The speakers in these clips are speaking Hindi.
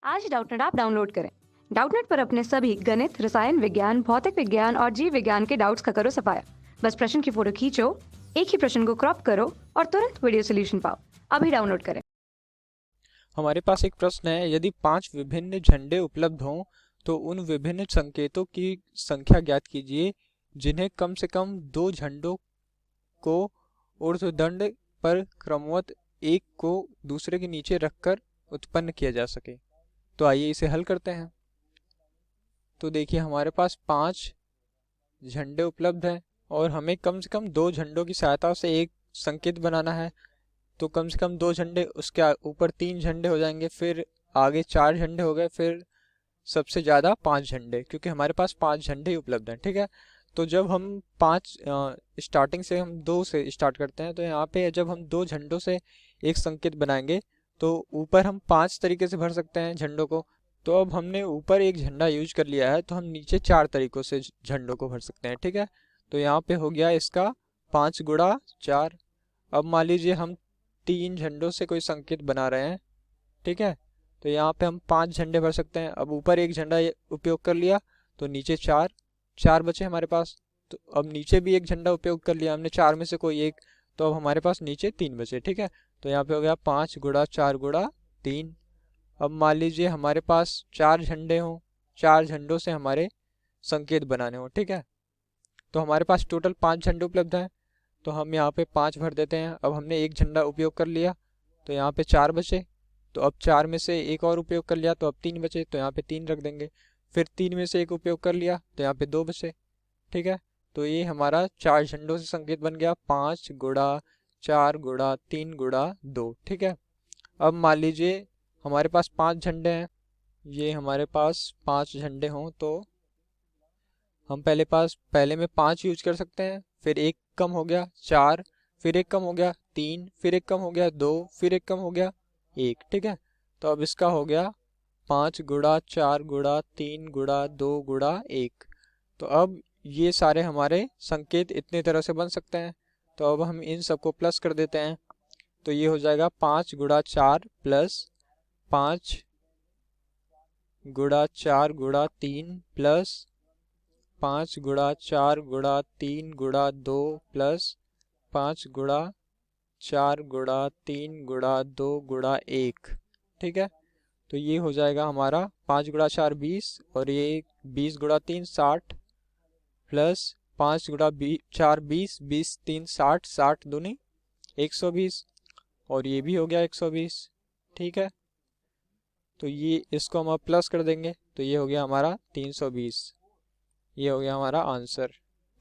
आज ही डाउटनेट ऐप डाउनलोड करें। डाउटनेट पर अपने सभी गणित, रसायन विज्ञान, भौतिक विज्ञान और जीव विज्ञान के डाउट्स का करो सफाया। बस प्रश्न की फोटो खींचो, एक ही प्रश्न को क्रॉप करो और तुरंत वीडियो सोल्यूशन पाओ। अभी डाउनलोड करें। हमारे पास एक प्रश्न है, यदि 5 विभिन्न झंडे उपलब्ध हों तो उन विभिन्न संकेतों की संख्या ज्ञात कीजिए जिन्हें कम से कम 2 झंडों को ऊर्ध्वदंड पर क्रमवत एक को दूसरे के नीचे रखकर उत्पन्न किया जा सके। तो आइए इसे हल करते हैं। तो देखिए, हमारे पास 5 झंडे उपलब्ध हैं और हमें कम से कम 2 झंडों की सहायता से एक संकेत बनाना है। तो कम से कम 2 झंडे, उसके ऊपर 3 झंडे हो जाएंगे, फिर आगे 4 झंडे हो गए, फिर सबसे ज़्यादा 5 झंडे, क्योंकि हमारे पास 5 झंडे ही उपलब्ध हैं। ठीक है, तो जब हम 5 स्टार्टिंग से हम 2 से स्टार्ट करते हैं, तो यहाँ पे जब हम 2 झंडों से एक संकेत बनाएंगे तो ऊपर हम 5 तरीके से भर सकते हैं झंडों को। तो अब हमने ऊपर एक झंडा यूज कर लिया है, तो हम नीचे 4 तरीकों से झंडों को भर सकते हैं। ठीक है, तो यहाँ पे हो गया इसका 5 गुणा 4। अब मान लीजिए हम 3 झंडों से कोई संकेत बना रहे हैं। ठीक है, तो यहाँ पे हम 5 झंडे भर सकते हैं। अब ऊपर एक झंडा उपयोग कर लिया तो नीचे 4 4 बचे हमारे पास। तो अब नीचे भी एक झंडा उपयोग कर लिया हमने 4 में से कोई एक, तो अब हमारे पास नीचे 3 बचे। ठीक है, तो यहाँ पे हो गया 5 गुणा 4 गुणा 3। अब मान लीजिए हमारे पास 4 झंडे हों, 4 झंडों से हमारे संकेत बनाने हों। ठीक है, तो हमारे पास टोटल 5 झंडे उपलब्ध हैं, तो हम यहाँ पे 5 भर देते हैं। अब हमने एक झंडा उपयोग कर लिया तो यहाँ पे 4 बचे। तो अब 4 में से एक और उपयोग कर लिया तो अब 3 बचे, तो यहाँ पे 3 रख देंगे। फिर 3 में से एक उपयोग कर लिया तो यहाँ पे 2 बचे। ठीक है, तो ये हमारा 4 झंडों से संकेत बन गया 5 गुणा 4 गुणा 3 गुणा 2। ठीक है, अब मान लीजिए हमारे पास 5 झंडे हैं, ये हमारे पास 5 झंडे हों तो हम पहले में 5 यूज कर सकते हैं, फिर एक कम हो गया 4, फिर एक कम हो गया 3, फिर एक कम हो गया 2, फिर एक कम हो गया 1। ठीक है, तो अब इसका हो गया 5 गुणा 4 गुणा 3 गुणा 2 गुणा 1। तो अब ये सारे हमारे संकेत इतने तरह से बन सकते हैं। तो अब हम इन सबको प्लस कर देते हैं, तो ये हो जाएगा 5 गुणा 4 प्लस 5 गुणा 4 गुणा 3 प्लस 5 गुणा 4 गुणा 3 गुणा 2 प्लस 5 गुणा 4 गुणा 3 गुणा 2 गुणा 1। ठीक है, तो ये हो जाएगा हमारा 5 गुणा 4 20 और ये 20 गुणा 3 60 प्लस 5 गुणा 4 20, 20 3 60, 60 दूनी 120 और ये भी हो गया 120। ठीक है, तो ये इसको हम अब प्लस कर देंगे तो ये हो गया हमारा 320। ये हो गया हमारा आंसर।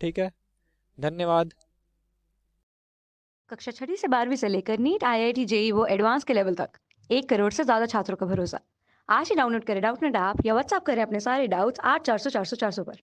ठीक है, धन्यवाद। कक्षा 6वीं से 12वीं से लेकर नीट, IIT, JEE वो एडवांस के लेवल तक 1 करोड़ से ज्यादा छात्रों का भरोसा। आज ही डाउनलोड करें डाउटनेट ऐप या व्हाट्सएप करें अपने सारे डाउट्स 8400 400 400 पर।